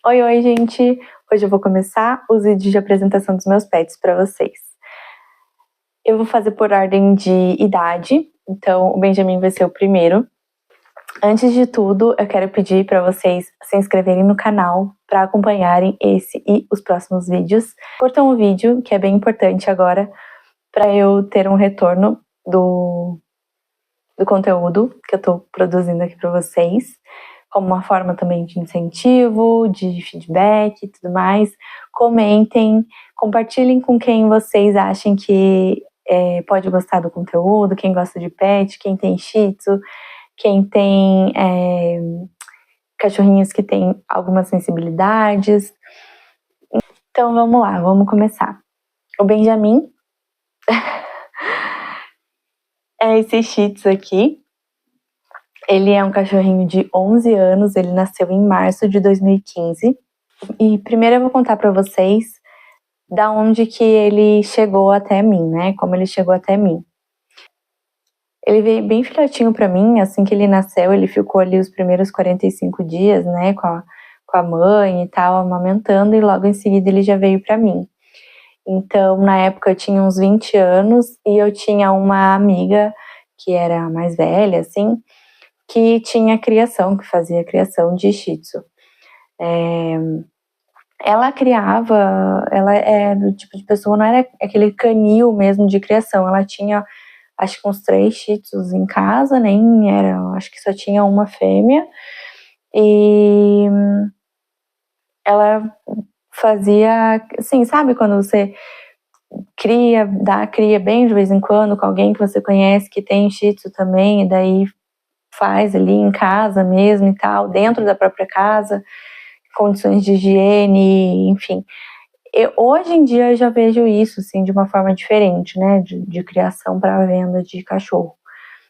Oi, gente! Hoje eu vou começar os vídeos de apresentação dos meus pets para vocês. Eu vou fazer por ordem de idade, então o Benjamin vai ser o primeiro. Antes de tudo, eu quero pedir para vocês se inscreverem no canal para acompanharem esse e os próximos vídeos. Curtam o vídeo, que é bem importante agora, para eu ter um retorno do conteúdo que eu estou produzindo aqui para vocês, como uma forma também de incentivo, de feedback e tudo mais. Comentem, compartilhem com quem vocês acham que pode gostar do conteúdo, quem gosta de pet, quem tem shih tzu, quem tem cachorrinhos que têm algumas sensibilidades. Então vamos lá, vamos começar. O Benjamin é esse shih tzu aqui. Ele é um cachorrinho de 11 anos, ele nasceu em março de 2015. E primeiro eu vou contar para vocês da onde que ele chegou até mim, né? Como ele chegou até mim. Ele veio bem filhotinho para mim, assim que ele nasceu, ele ficou ali os primeiros 45 dias, né? Com a mãe e tal, amamentando, e logo em seguida ele já veio para mim. Então, na época eu tinha uns 20 anos e eu tinha uma amiga que era mais velha, assim, que tinha criação, que fazia criação de shih tzu. Ela criava, ela é do tipo de pessoa, não era aquele canil mesmo de criação, ela tinha, acho que uns 3 shih tzus em casa, nem era, acho que só tinha uma fêmea, e ela fazia, assim, sabe quando você cria bem de vez em quando com alguém que você conhece que tem shih tzu também, e daí faz ali em casa mesmo e tal, dentro da própria casa, condições de higiene, enfim. Hoje em dia eu já vejo isso, assim, de uma forma diferente, né, de criação para venda de cachorro.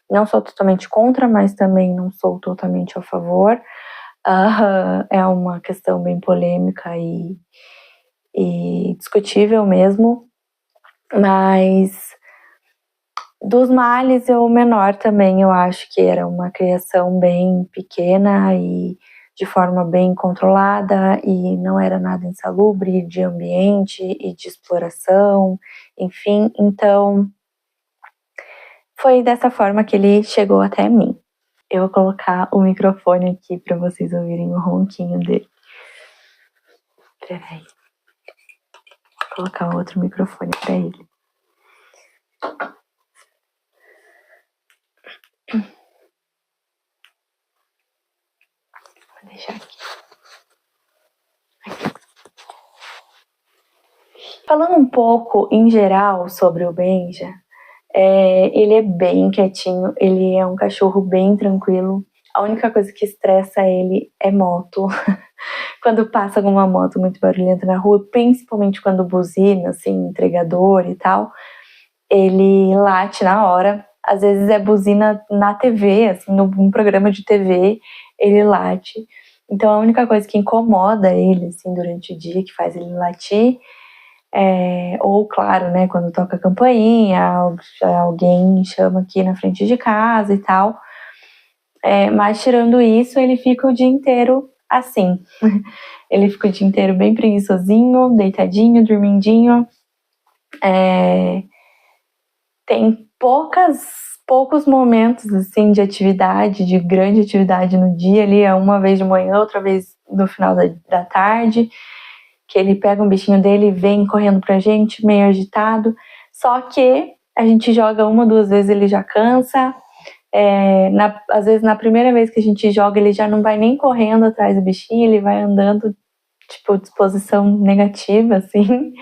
Não sou totalmente contra, mas também não sou totalmente a favor. É uma questão bem polêmica e discutível mesmo, mas dos males, o menor também eu acho que era uma criação bem pequena e de forma bem controlada, e não era nada insalubre de ambiente e de exploração, enfim. Então, foi dessa forma que ele chegou até mim. Eu vou colocar o microfone aqui para vocês ouvirem o ronquinho dele. Peraí. Vou colocar outro microfone para ele. Vou deixar aqui. Falando um pouco em geral sobre o Benja, ele é bem quietinho, ele é um cachorro bem tranquilo. A única coisa que estressa ele é moto. Quando passa alguma moto muito barulhenta na rua, principalmente quando buzina, assim, entregador e tal, ele late na hora. Às vezes é buzina na TV, assim, num programa de TV, ele late. Então a única coisa que incomoda ele, assim, durante o dia, que faz ele latir, ou claro, né, quando toca a campainha, alguém chama aqui na frente de casa e tal. Mas tirando isso, ele fica o dia inteiro assim. Ele fica o dia inteiro bem preguiçosinho, deitadinho, dormindinho. Tem poucos momentos assim de atividade, de grande atividade no dia. Ali é uma vez de manhã, outra vez no final da tarde, que ele pega um bichinho dele e vem correndo pra gente, meio agitado. Só que a gente joga 1 ou 2 vezes, ele já cansa. Às vezes na primeira vez que a gente joga, ele já não vai nem correndo atrás do bichinho, ele vai andando, tipo, disposição negativa, assim.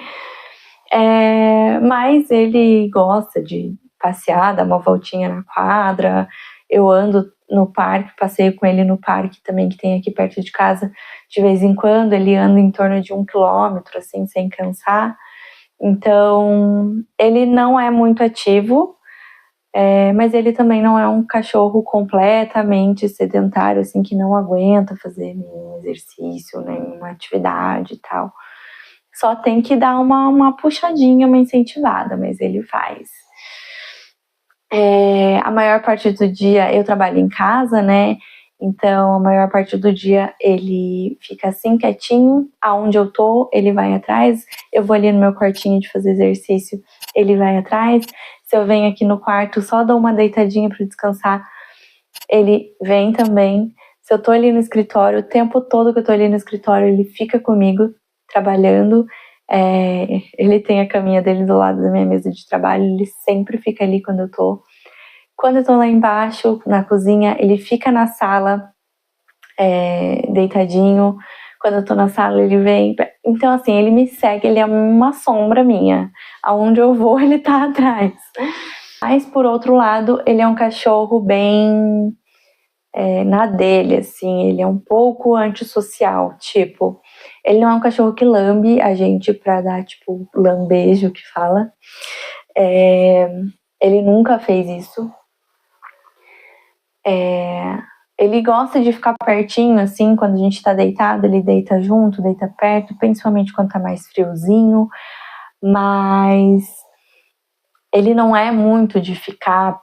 Mas ele gosta de passear, dar uma voltinha na quadra. Eu ando no parque, passeio com ele no parque também, que tem aqui perto de casa. De vez em quando ele anda em torno de 1 quilômetro, assim, sem cansar. Então, ele não é muito ativo, mas ele também não é um cachorro completamente sedentário, assim, que não aguenta fazer nenhum exercício, nenhuma atividade e tal. Só tem que dar uma puxadinha, uma incentivada, mas ele faz. A maior parte do dia eu trabalho em casa, né? Então, a maior parte do dia ele fica assim, quietinho. Aonde eu tô, ele vai atrás. Eu vou ali no meu quartinho de fazer exercício, ele vai atrás. Se eu venho aqui no quarto, só dou uma deitadinha para descansar, ele vem também. Se eu tô ali no escritório, o tempo todo que eu tô ali no escritório, ele fica comigo, trabalhando. Ele tem a caminha dele do lado da minha mesa de trabalho, ele sempre fica ali quando eu tô. Quando eu tô lá embaixo, na cozinha, ele fica na sala, deitadinho. Quando eu tô na sala, ele vem. Então, assim, ele me segue, ele é uma sombra minha. Aonde eu vou, ele tá atrás. Mas, por outro lado, ele é um cachorro bem na dele, assim. Ele é um pouco antissocial, tipo... Ele não é um cachorro que lambe a gente pra dar, tipo, lambejo, que fala. Ele nunca fez isso. Ele gosta de ficar pertinho, assim, quando a gente tá deitado, ele deita junto, deita perto, principalmente quando tá mais friozinho, mas ele não é muito de ficar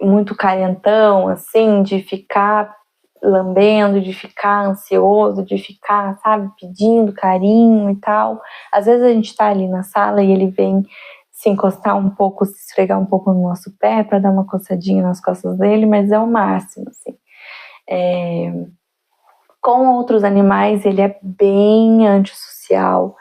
muito carentão, assim, de ficar lambendo, de ficar ansioso, de ficar, sabe, pedindo carinho e tal. Às vezes a gente tá ali na sala e ele vem se encostar um pouco, se esfregar um pouco no nosso pé para dar uma coçadinha nas costas dele, mas é o máximo, assim. Com outros animais, ele é bem antissocial.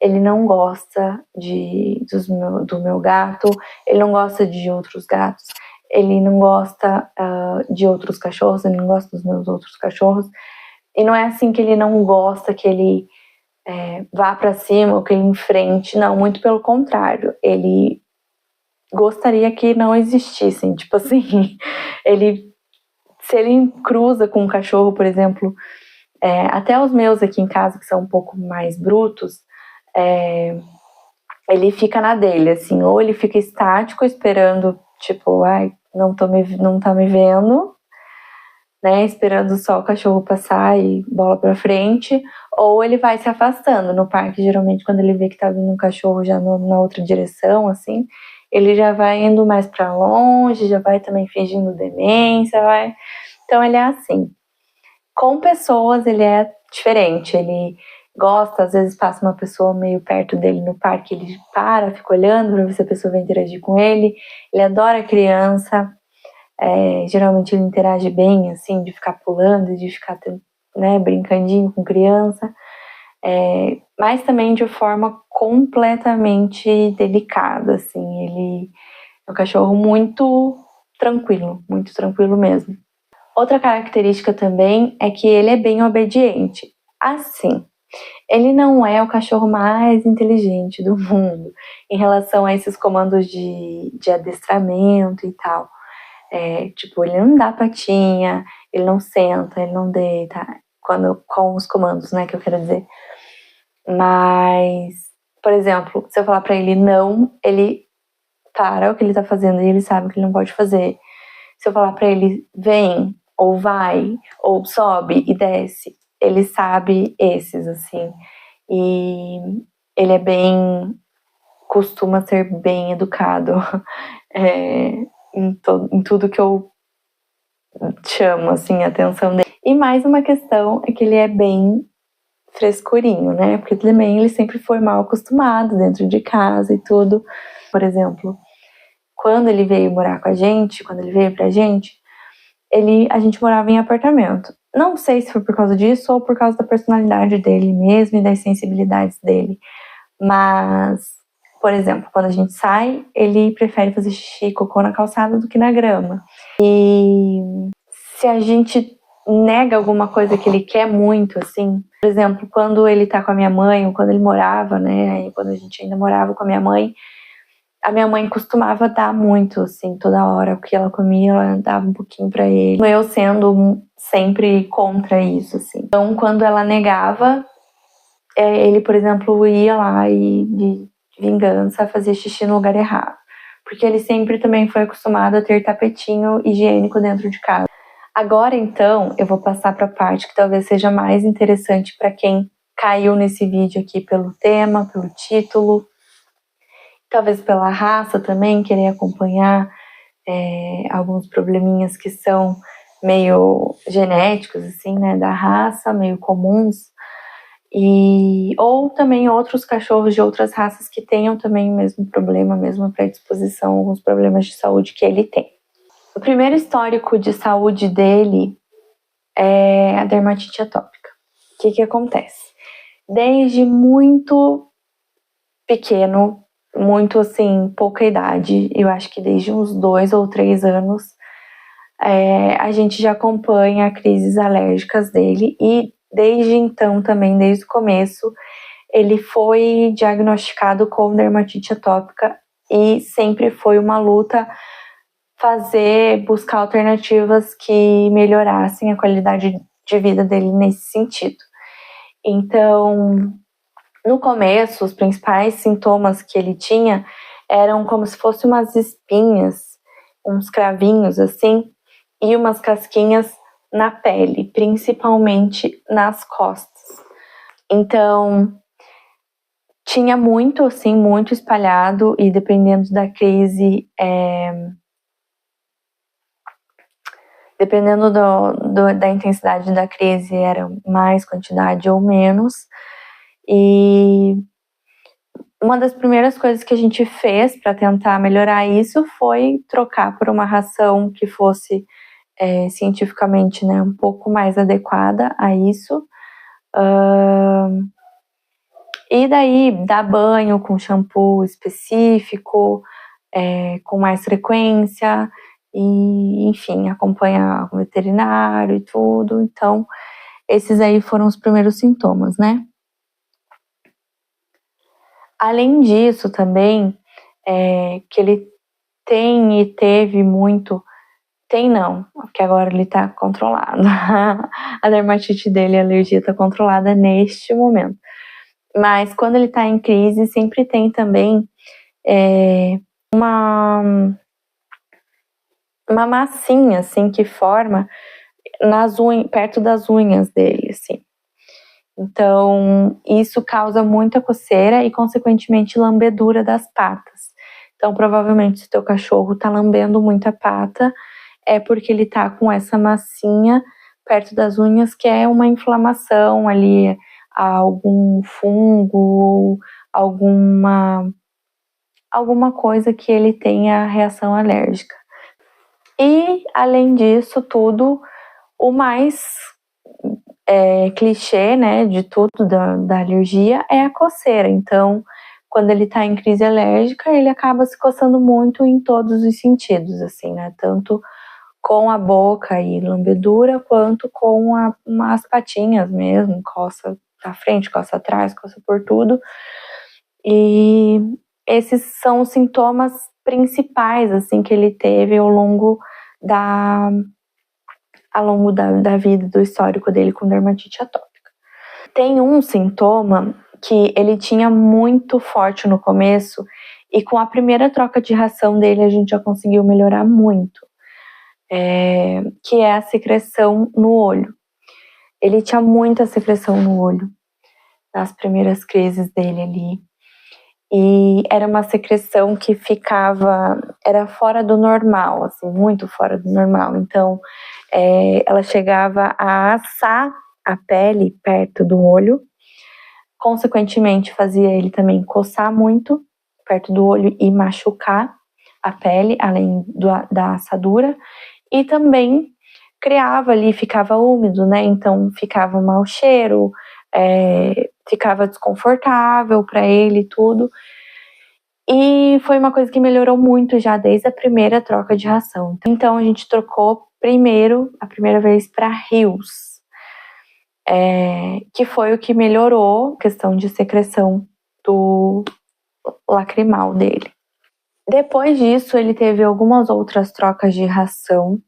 Ele não gosta do meu gato, ele não gosta de outros gatos, ele não gosta de outros cachorros, ele não gosta dos meus outros cachorros. E não é assim que ele não gosta que ele vá para cima ou que ele enfrente, não, muito pelo contrário. Ele gostaria que não existissem, tipo assim, se ele cruza com um cachorro, por exemplo, até os meus aqui em casa, que são um pouco mais brutos, ele fica na dele, assim, ou ele fica estático esperando, tipo, não tá me vendo, né, esperando só o cachorro passar e bola pra frente, ou ele vai se afastando. No parque, geralmente, quando ele vê que tá vindo um cachorro já na outra direção, assim, ele já vai indo mais pra longe, já vai também fingindo demência, vai... Então, ele é assim. Com pessoas, ele é diferente, ele gosta, às vezes passa uma pessoa meio perto dele no parque, ele fica olhando pra ver se a pessoa vai interagir com ele. Ele adora criança, geralmente ele interage bem, assim, de ficar pulando, de ficar, né, brincandinho com criança, mas também de forma completamente delicada, assim. Ele é um cachorro muito tranquilo mesmo. Outra característica também é que ele é bem obediente. Assim, ele não é o cachorro mais inteligente do mundo em relação a esses comandos de adestramento e tal. Tipo, ele não dá patinha, ele não senta, ele não deita, com os comandos, né, que eu quero dizer. Mas, por exemplo, se eu falar pra ele não, ele para o que ele tá fazendo e ele sabe que ele não pode fazer. Se eu falar pra ele vem, ou vai, ou sobe e desce, ele sabe esses, assim. E ele costuma ser bem educado em tudo que eu chamo, assim, a atenção dele. E mais uma questão é que ele é bem frescurinho, né? Porque também ele sempre foi mal acostumado dentro de casa e tudo. Por exemplo, quando ele veio morar com a gente, quando ele veio pra gente, a gente morava em apartamento. Não sei se foi por causa disso ou por causa da personalidade dele mesmo e das sensibilidades dele. Mas, por exemplo, quando a gente sai, ele prefere fazer xixi e cocô na calçada do que na grama. E se a gente nega alguma coisa que ele quer muito, assim, por exemplo, quando ele tá com a minha mãe, ou quando ele morava, né, quando a gente ainda morava com a minha mãe costumava dar muito, assim, toda hora, o que ela comia, ela dava um pouquinho pra ele. Eu sendo sempre contra isso, assim. Então, quando ela negava, ele, por exemplo, ia lá e, de vingança, fazia xixi no lugar errado. Porque ele sempre também foi acostumado a ter tapetinho higiênico dentro de casa. Agora, então, eu vou passar para a parte que talvez seja mais interessante para quem caiu nesse vídeo aqui pelo tema, pelo título, talvez pela raça também, querer acompanhar alguns probleminhas que são meio genéticos, assim, né, da raça, meio comuns, ou também outros cachorros de outras raças que tenham também o mesmo problema, a mesma predisposição, alguns problemas de saúde que ele tem. O primeiro histórico de saúde dele é a dermatite atópica. O que acontece? Desde muito pequeno, muito assim, pouca idade, eu acho que desde uns 2 ou 3 anos, a gente já acompanha crises alérgicas dele e desde então também, desde o começo, ele foi diagnosticado com dermatite atópica e sempre foi uma luta buscar alternativas que melhorassem a qualidade de vida dele nesse sentido. Então, no começo, os principais sintomas que ele tinha eram como se fossem umas espinhas, uns cravinhos assim, e umas casquinhas na pele, principalmente nas costas. Então, tinha muito, assim, muito espalhado e dependendo da crise, dependendo da intensidade da crise, era mais quantidade ou menos. E uma das primeiras coisas que a gente fez para tentar melhorar isso foi trocar por uma ração que fosse cientificamente, né, um pouco mais adequada a isso. E daí dar banho com shampoo específico, com mais frequência, e enfim, acompanhar o veterinário e tudo. Então, esses aí foram os primeiros sintomas, né? Além disso também, que ele tem e teve muito, tem não, porque agora ele tá controlado. A dermatite dele, a alergia tá controlada neste momento. Mas quando ele tá em crise, sempre tem também uma massinha, assim, que forma perto das unhas dele, assim. Então, isso causa muita coceira e, consequentemente, lambedura das patas. Então, provavelmente, se teu cachorro tá lambendo muita pata, é porque ele tá com essa massinha perto das unhas, que é uma inflamação ali, algum fungo ou alguma coisa que ele tenha reação alérgica. E, além disso tudo, o mais clichê, né, de tudo da alergia é a coceira. Então, quando ele tá em crise alérgica, ele acaba se coçando muito em todos os sentidos, assim, né, tanto com a boca e lambedura, quanto com as patinhas mesmo, coça pra frente, coça atrás, coça por tudo. E esses são os sintomas principais, assim, que ele teve ao longo da vida, do histórico dele com dermatite atópica. Tem um sintoma que ele tinha muito forte no começo e com a primeira troca de ração dele a gente já conseguiu melhorar muito, que é a secreção no olho. Ele tinha muita secreção no olho nas primeiras crises dele ali. E era uma secreção que era fora do normal, assim, muito fora do normal. Então, ela chegava a assar a pele perto do olho, consequentemente fazia ele também coçar muito perto do olho e machucar a pele, além da assadura, e também criava ali, ficava úmido, né? Então ficava mau cheiro, ficava desconfortável para ele e tudo. E foi uma coisa que melhorou muito já desde a primeira troca de ração. Então a gente trocou a primeira vez para Hills, que foi o que melhorou a questão de secreção do lacrimal dele. Depois disso, ele teve algumas outras trocas de ração.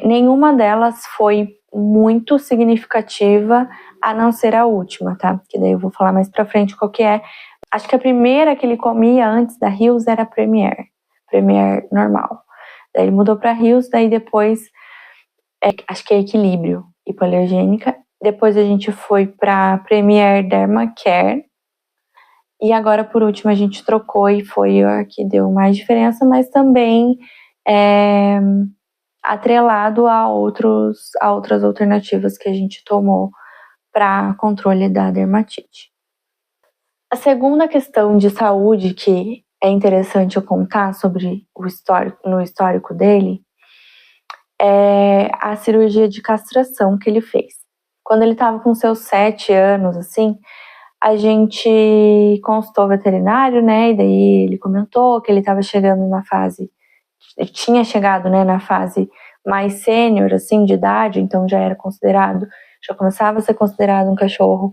Nenhuma delas foi muito significativa, a não ser a última, tá? Que daí eu vou falar mais pra frente qual que é. Acho que a primeira que ele comia antes da Hills era Premier normal. Daí ele mudou pra Hills, daí depois, acho que é Equilíbrio, hipoalergênica. Depois a gente foi pra Premier Dermacare. E agora, por último, a gente trocou e foi a que deu mais diferença, mas também atrelado a outras alternativas que a gente tomou para controle da dermatite. A segunda questão de saúde que é interessante eu contar sobre no histórico dele é a cirurgia de castração que ele fez. Quando ele estava com seus 7 anos, assim, a gente consultou o veterinário, né, e daí ele comentou que ele estava chegando na fase, tinha chegado, né, na fase mais sênior, assim, de idade, então já começava a ser considerado um cachorro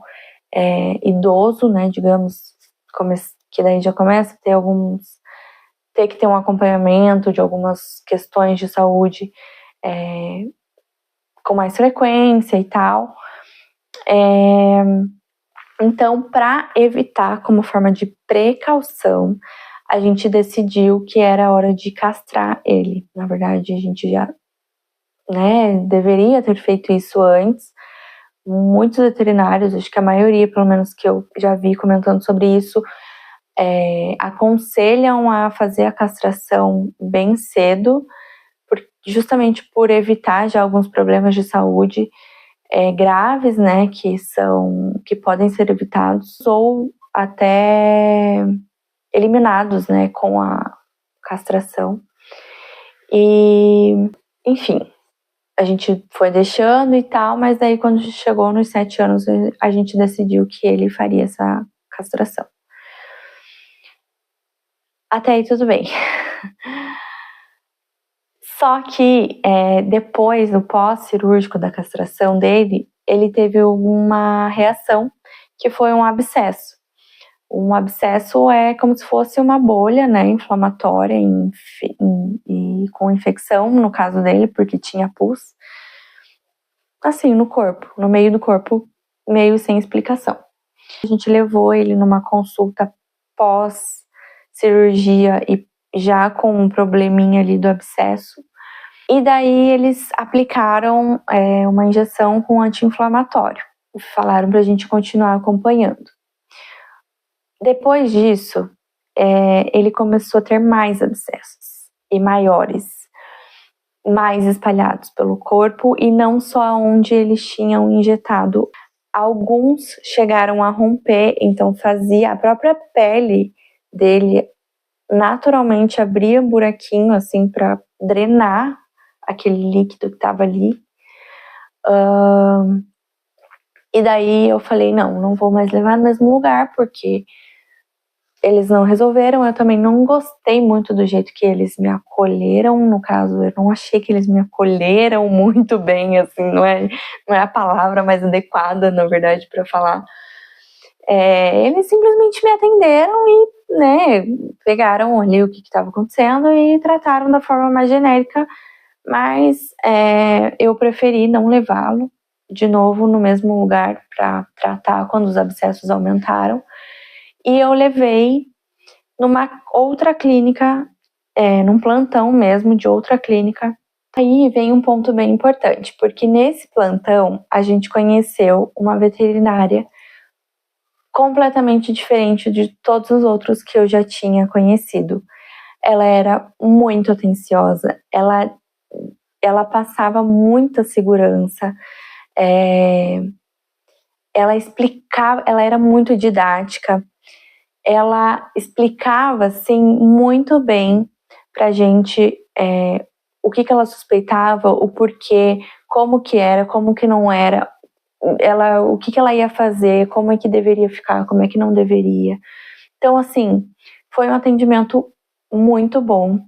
idoso, né, digamos, que daí já começa a ter que ter um acompanhamento de algumas questões de saúde com mais frequência e tal. Então, para evitar, como forma de precaução, a gente decidiu que era hora de castrar ele. Na verdade, a gente já, né, deveria ter feito isso antes. Muitos veterinários, acho que a maioria, pelo menos que eu já vi comentando sobre isso, aconselham a fazer a castração bem cedo, justamente por evitar já alguns problemas de saúde graves, né, que podem ser evitados ou até eliminados, né, com a castração. E, enfim, a gente foi deixando e tal, mas daí quando chegou nos 7 anos, a gente decidiu que ele faria essa castração. Até aí tudo bem. Só que depois, no pós-cirúrgico da castração dele, ele teve uma reação que foi um abscesso. Um abscesso é como se fosse uma bolha, né, inflamatória e com infecção, no caso dele, porque tinha pus, assim, no corpo, no meio do corpo, meio sem explicação. A gente levou ele numa consulta pós-cirurgia e já com um probleminha ali do abscesso. E daí eles aplicaram uma injeção com anti-inflamatório. Falaram pra gente continuar acompanhando. Depois disso, ele começou a ter mais abscessos e maiores, mais espalhados pelo corpo e não só onde eles tinham injetado. Alguns chegaram a romper, então fazia a própria pele dele naturalmente abria um buraquinho assim para drenar aquele líquido que estava ali. E daí eu falei, não vou mais levar no mesmo lugar, porque eles não resolveram. Eu também não gostei muito do jeito que eles me acolheram. No caso, eu não achei que eles me acolheram muito bem, assim, não é a palavra mais adequada, na verdade, para falar. Eles simplesmente me atenderam e, né, pegaram ali o que estava acontecendo e trataram da forma mais genérica, mas eu preferi não levá-lo de novo no mesmo lugar para tratar quando os abscessos aumentaram. E eu levei numa outra clínica, num plantão mesmo de outra clínica. Aí vem um ponto bem importante, porque nesse plantão a gente conheceu uma veterinária completamente diferente de todos os outros que eu já tinha conhecido. Ela era muito atenciosa, ela passava muita segurança, ela explicava, ela era muito didática, ela explicava assim muito bem pra gente o que ela suspeitava, o porquê, como que era, como que não era, o que ela ia fazer, como é que deveria ficar, como é que não deveria. Então, assim, foi um atendimento muito bom.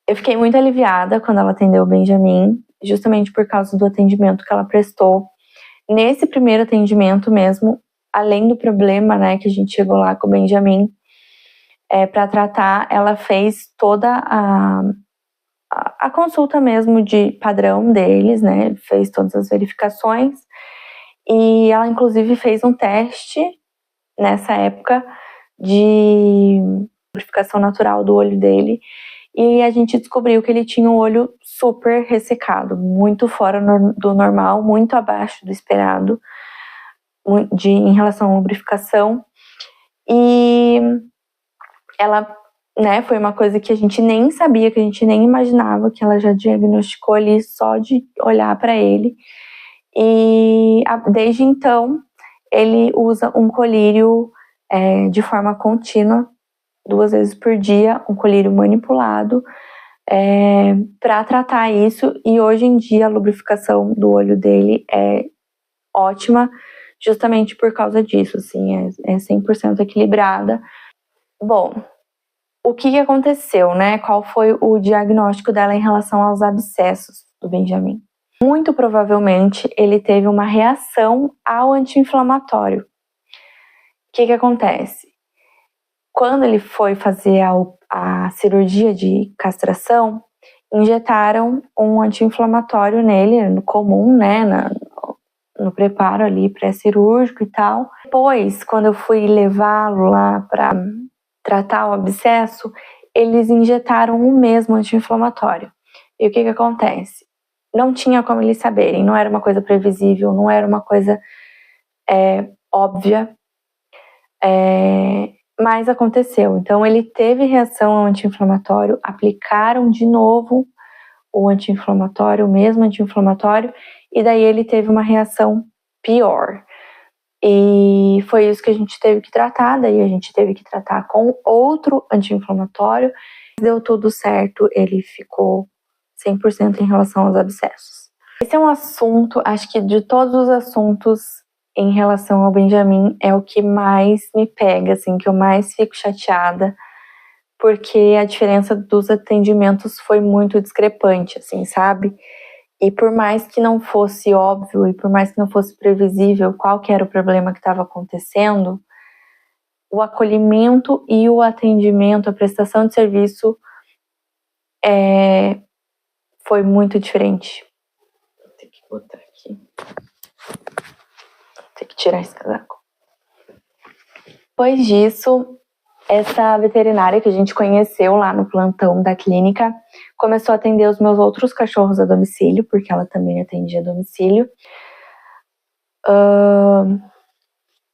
Eu fiquei muito aliviada quando ela atendeu o Benjamin, justamente por causa do atendimento que ela prestou. Nesse primeiro atendimento mesmo, além do problema, né, que a gente chegou lá com o Benjamin para tratar, ela fez toda a consulta mesmo de padrão deles, né, fez todas as verificações. E ela, inclusive, fez um teste nessa época de purificação natural do olho dele. E a gente descobriu que ele tinha um olho super ressecado, muito fora do normal, muito abaixo do esperado em relação à lubrificação. E ela né, foi uma coisa que a gente nem sabia, que a gente nem imaginava, que ela já diagnosticou ali só de olhar para ele. E desde então, ele usa um colírio de forma contínua, 2 vezes por dia, um colírio manipulado, para tratar isso. E hoje em dia a lubrificação do olho dele é ótima, justamente por causa disso, assim, é 100% equilibrada. Bom, o que aconteceu, né? Qual foi o diagnóstico dela em relação aos abscessos do Benjamin? Muito provavelmente ele teve uma reação ao anti-inflamatório. O que acontece? Quando ele foi fazer a cirurgia de castração, injetaram um anti-inflamatório nele, no comum, né, no preparo ali pré-cirúrgico e tal. Depois, quando eu fui levá-lo lá para tratar o abscesso, eles injetaram o mesmo anti-inflamatório. E o que acontece? Não tinha como eles saberem, não era uma coisa previsível, não era uma coisa óbvia, mas aconteceu. Então ele teve reação ao anti-inflamatório, aplicaram de novo o anti-inflamatório, o mesmo anti-inflamatório, e daí ele teve uma reação pior. E foi isso que a gente teve que tratar, daí a gente teve que tratar com outro anti-inflamatório. Deu tudo certo, ele ficou 100% em relação aos abscessos. Esse é um assunto, acho que de todos os assuntos em relação ao Benjamin, é o que mais me pega, assim, que eu mais fico chateada, porque a diferença dos atendimentos foi muito discrepante, assim, sabe? E por mais que não fosse óbvio, e por mais que não fosse previsível qual que era o problema que estava acontecendo, o acolhimento e o atendimento, a prestação de serviço foi muito diferente. Vou ter que botar aqui. Vou ter que tirar esse casaco. Depois disso, essa veterinária que a gente conheceu lá no plantão da clínica começou a atender os meus outros cachorros a domicílio, porque ela também atendia a domicílio.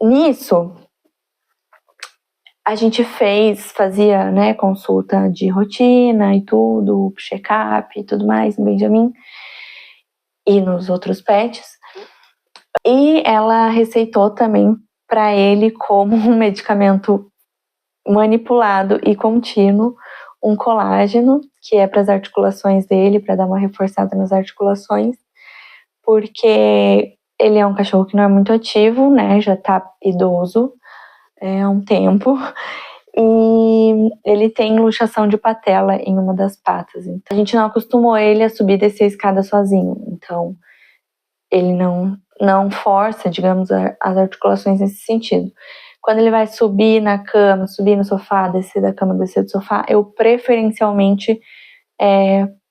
Nisso, a gente fazia, né, consulta de rotina e tudo, check-up e tudo mais no Benjamin e nos outros pets. E ela receitou também para ele, como um medicamento manipulado e contínuo, um colágeno, que é para as articulações dele, para dar uma reforçada nas articulações, porque ele é um cachorro que não é muito ativo, né, já tá idoso há um tempo, e ele tem luxação de patela em uma das patas. Então, a gente não acostumou ele a subir e descer a escada sozinho, então ele não força, digamos, as articulações nesse sentido. Quando ele vai subir na cama, subir no sofá, descer da cama, descer do sofá, eu preferencialmente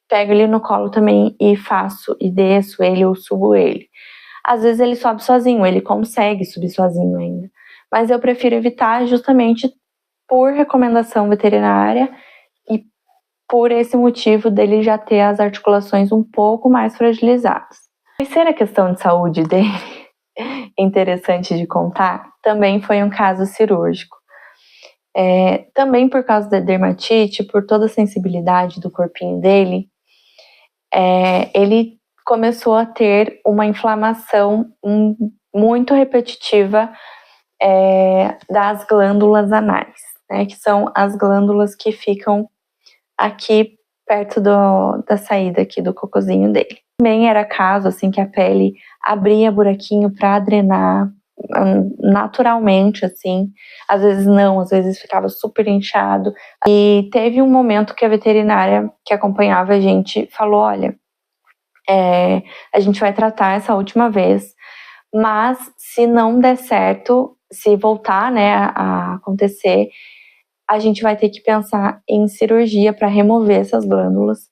pego ele no colo também e faço, e desço ele ou subo ele. Às vezes ele sobe sozinho, ele consegue subir sozinho ainda. Mas eu prefiro evitar justamente por recomendação veterinária e por esse motivo dele já ter as articulações um pouco mais fragilizadas. A terceira questão de saúde dele, interessante de contar, também foi um caso cirúrgico. Também por causa da dermatite, por toda a sensibilidade do corpinho dele, ele começou a ter uma inflamação muito repetitiva das glândulas anais, né, que são as glândulas que ficam aqui perto da saída aqui do cocôzinho dele. Também era caso assim que a pele abria buraquinho para drenar naturalmente, assim, às vezes não, às vezes ficava super inchado. E teve um momento que a veterinária que acompanhava a gente falou: olha, a gente vai tratar essa última vez, mas se não der certo, se voltar, né, a acontecer, a gente vai ter que pensar em cirurgia para remover essas glândulas,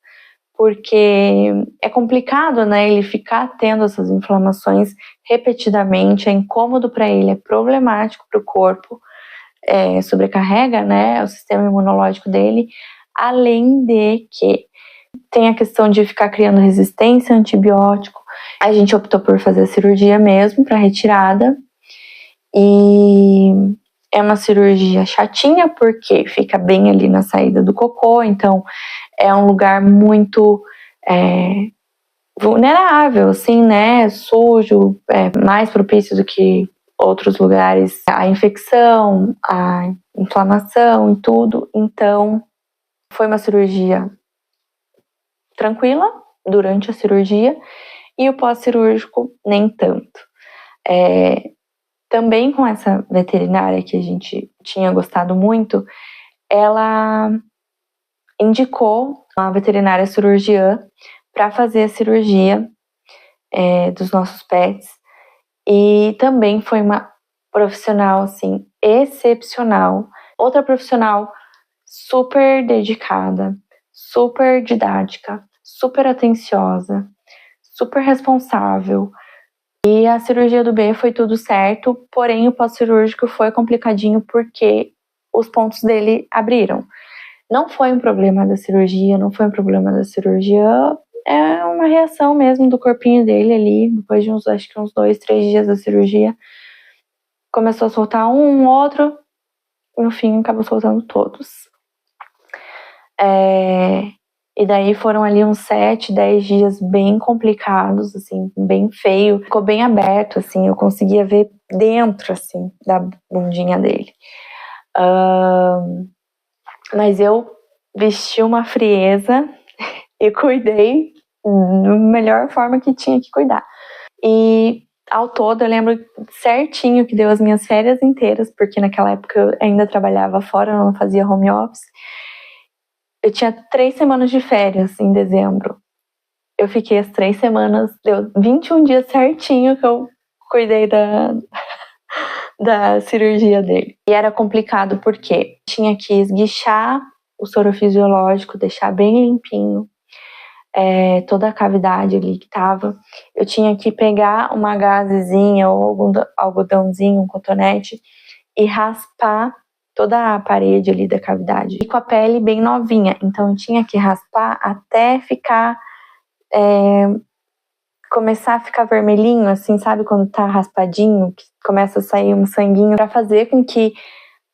porque é complicado, né, ele ficar tendo essas inflamações repetidamente, é incômodo para ele, é problemático para o corpo, sobrecarrega, né, o sistema imunológico dele, além de que tem a questão de ficar criando resistência a antibiótico. A gente optou por fazer a cirurgia mesmo, para retirada, e É uma cirurgia chatinha, porque fica bem ali na saída do cocô, então é um lugar muito vulnerável, assim, né? Sujo, mais propício do que outros lugares, a infecção, a inflamação e tudo. Então, foi uma cirurgia tranquila durante a cirurgia e o pós-cirúrgico nem tanto. Também com essa veterinária que a gente tinha gostado muito, ela indicou uma veterinária cirurgiã para fazer a cirurgia dos nossos pets. E também foi uma profissional, assim, excepcional. Outra profissional super dedicada, super didática, super atenciosa, super responsável. E a cirurgia do B foi tudo certo, porém o pós-cirúrgico foi complicadinho porque os pontos dele abriram. Não foi um problema da cirurgia, é uma reação mesmo do corpinho dele ali, depois de acho que uns 2, 3 dias da cirurgia. Começou a soltar um, outro, no fim acabou soltando todos. E daí foram ali uns 7, 10 dias bem complicados, assim, bem feio. Ficou bem aberto, assim, eu conseguia ver dentro, assim, da bundinha dele. Mas eu vesti uma frieza e cuidei da melhor forma que tinha que cuidar. E ao todo eu lembro certinho que deu as minhas férias inteiras, porque naquela época eu ainda trabalhava fora, eu não fazia home office. Eu tinha 3 semanas de férias em dezembro. Eu fiquei as 3 semanas, deu 21 dias certinho que eu cuidei da cirurgia dele. E era complicado porque tinha que esguichar o soro fisiológico, deixar bem limpinho toda a cavidade ali que tava. Eu tinha que pegar uma gazezinha ou algum algodãozinho, um cotonete e raspar toda a parede ali da cavidade. E com a pele bem novinha, então eu tinha que raspar até ficar começar a ficar vermelhinho, assim, sabe quando tá raspadinho, que começa a sair um sanguinho, para fazer com que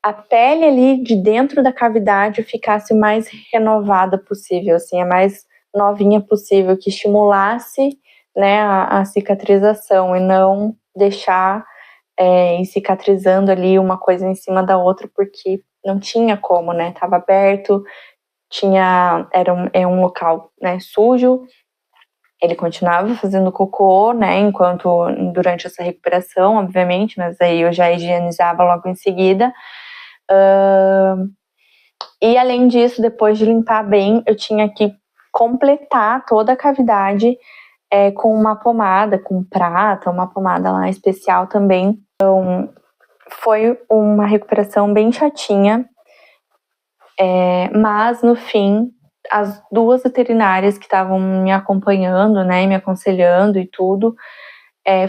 a pele ali de dentro da cavidade ficasse o mais renovada possível, assim, a mais novinha possível, que estimulasse, né, a cicatrização e não deixar ir cicatrizando ali uma coisa em cima da outra, porque não tinha como, né, tava aberto, era um local, né, sujo. Ele continuava fazendo cocô, né, durante essa recuperação, obviamente, mas aí eu já higienizava logo em seguida. E além disso, depois de limpar bem, eu tinha que completar toda a cavidade com uma pomada, com prata, uma pomada lá especial também. Então, foi uma recuperação bem chatinha, mas no fim, as 2 veterinárias que estavam me acompanhando, né, me aconselhando e tudo,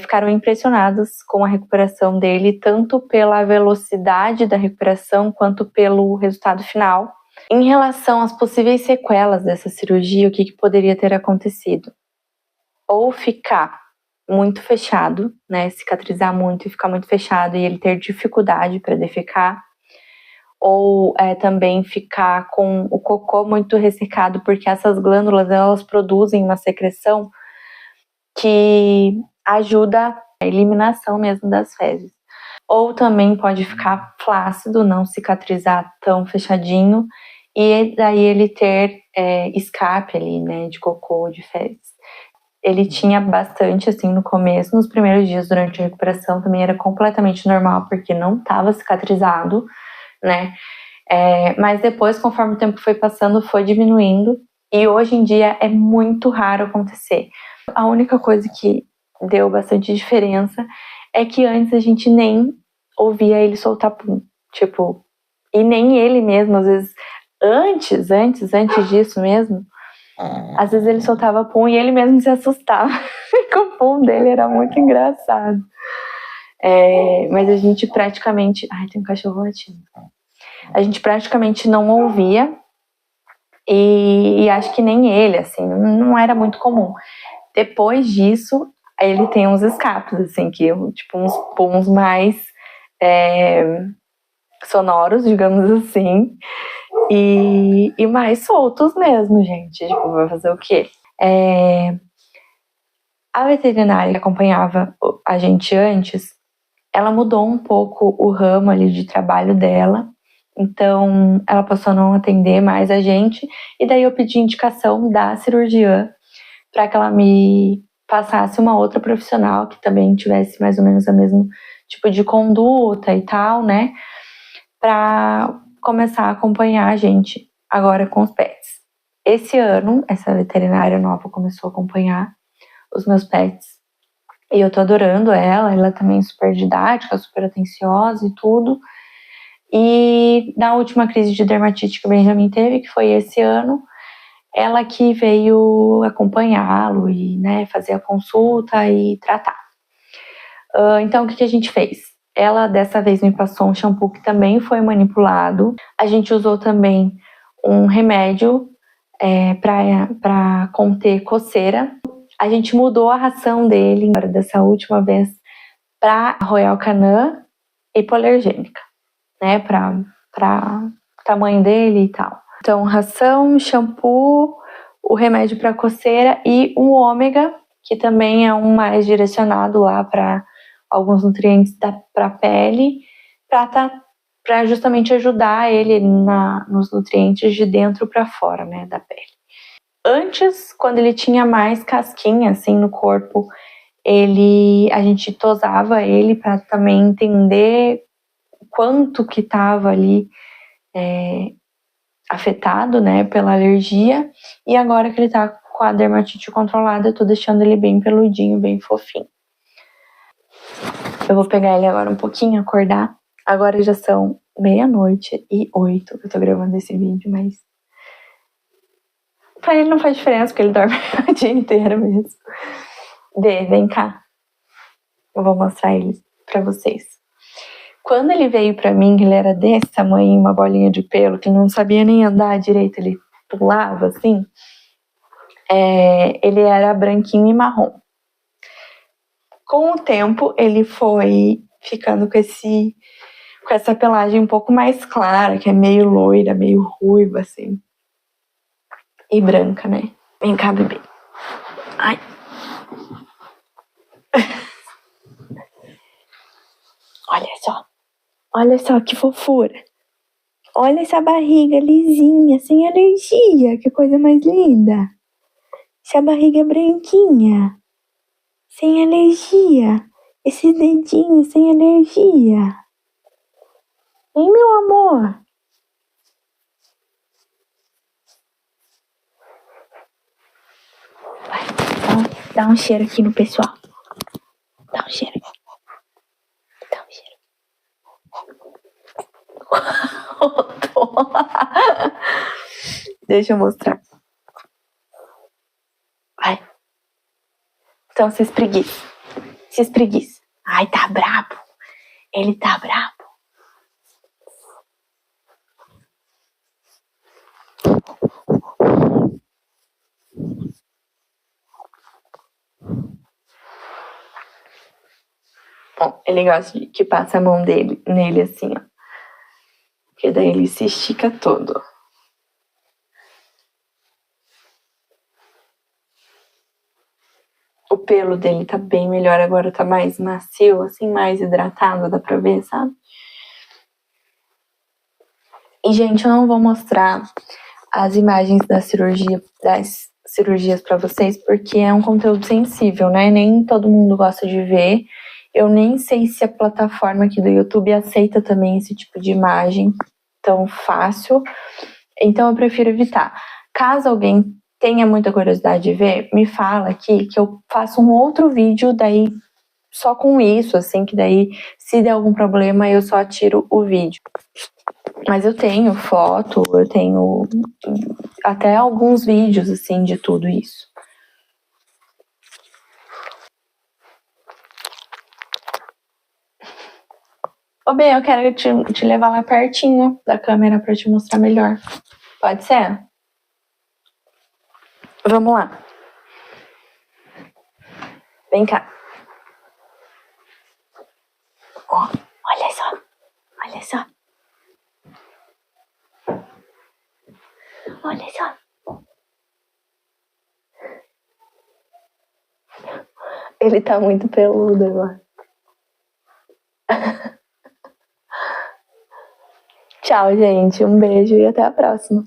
ficaram impressionadas com a recuperação dele, tanto pela velocidade da recuperação quanto pelo resultado final. Em relação às possíveis sequelas dessa cirurgia, o que poderia ter acontecido? Ou ficar muito fechado, né, cicatrizar muito e ficar muito fechado e ele ter dificuldade para defecar, ou também ficar com o cocô muito ressecado, porque essas glândulas, elas produzem uma secreção que ajuda a eliminação mesmo das fezes. Ou também pode ficar flácido, não cicatrizar tão fechadinho, e daí ele ter escape ali, né, de cocô, de fezes. Ele tinha bastante, assim, no começo, nos primeiros dias durante a recuperação, também era completamente normal, porque não estava cicatrizado, né, mas depois, conforme o tempo foi passando, foi diminuindo, e hoje em dia é muito raro acontecer. A única coisa que deu bastante diferença é que antes a gente nem ouvia ele soltar pum, tipo, e nem ele mesmo, às vezes, antes disso mesmo, às vezes ele soltava pum e ele mesmo se assustava com o pum dele, era muito engraçado. Mas a gente praticamente... Ai, tem um cachorro latindo. A gente praticamente não ouvia e acho que nem ele, assim, não era muito comum. Depois disso, ele tem uns escapes, assim, que tipo uns puns mais sonoros, digamos assim, e mais soltos mesmo, gente. Tipo, vai fazer o quê? A veterinária que acompanhava a gente antes, ela mudou um pouco o ramo ali de trabalho dela. Então, ela passou a não atender mais a gente. E daí eu pedi indicação da cirurgiã para que ela me passasse uma outra profissional que também tivesse mais ou menos o mesmo tipo de conduta e tal, né? Para começar a acompanhar a gente agora com os pets. Esse ano, essa veterinária nova começou a acompanhar os meus pets. E eu tô adorando ela também é super didática, super atenciosa e tudo. E na última crise de dermatite que o Benjamin teve, que foi esse ano, ela que veio acompanhá-lo e, né, fazer a consulta e tratar. Então, o que a gente fez? Ela, dessa vez, me passou um shampoo que também foi manipulado. A gente usou também um remédio para conter coceira. A gente mudou a ração dele, dessa última vez, para Royal Canin hipoalergênica, né, para tamanho dele e tal. Então, ração, shampoo, o remédio para coceira e um ômega, que também é um mais direcionado lá para alguns nutrientes para a pele, para justamente ajudar ele nos nutrientes de dentro para fora, né, da pele. Antes, quando ele tinha mais casquinha assim no corpo, a gente tosava ele para também entender quanto que estava ali afetado, né, pela alergia. E agora que ele tá com a dermatite controlada, eu tô deixando ele bem peludinho, bem fofinho. Eu vou pegar ele agora um pouquinho, acordar. Agora já são 00:08 que eu tô gravando esse vídeo, mas pra ele não faz diferença, porque ele dorme o dia inteiro mesmo. Vem cá. Eu vou mostrar ele pra vocês. Quando ele veio pra mim, ele era desse tamanho, uma bolinha de pelo, que não sabia nem andar direito, ele pulava assim. Ele era branquinho e marrom. Com o tempo, ele foi ficando com essa pelagem um pouco mais clara, que é meio loira, meio ruiva, assim. E branca, né? Vem cá, bebê. Ai. Olha só que fofura. Olha essa barriga lisinha, sem alergia. Que coisa mais linda. Essa barriga branquinha, sem alergia. Esses dedinhos sem alergia. Hein, meu amor? Vai, dá um cheiro aqui no pessoal. Dá um cheiro. Dá um cheiro. Deixa eu mostrar. Vai. Então se espreguiça. Se espreguiça. Ai, tá brabo. Ele tá brabo. Bom, ele gosta que passe a mão nele assim, ó. Porque daí ele se estica todo. O pelo dele tá bem melhor agora, tá mais macio, assim, mais hidratado, dá pra ver, sabe? E, gente, eu não vou mostrar as imagens das cirurgias pra vocês, porque é um conteúdo sensível, né? Nem todo mundo gosta de ver. Eu nem sei se a plataforma aqui do YouTube aceita também esse tipo de imagem tão fácil. Então, eu prefiro evitar. Caso alguém tenha muita curiosidade de ver, me fala aqui que eu faço um outro vídeo daí só com isso, assim, que daí se der algum problema eu só tiro o vídeo. Mas eu tenho foto, eu tenho até alguns vídeos, assim, de tudo isso. Ô, B, eu quero te levar lá pertinho da câmera pra te mostrar melhor. Pode ser? Vamos lá. Vem cá. Ó, olha só. Olha só. Olha só. Ele tá muito peludo agora. Tchau, gente. Um beijo e até a próxima.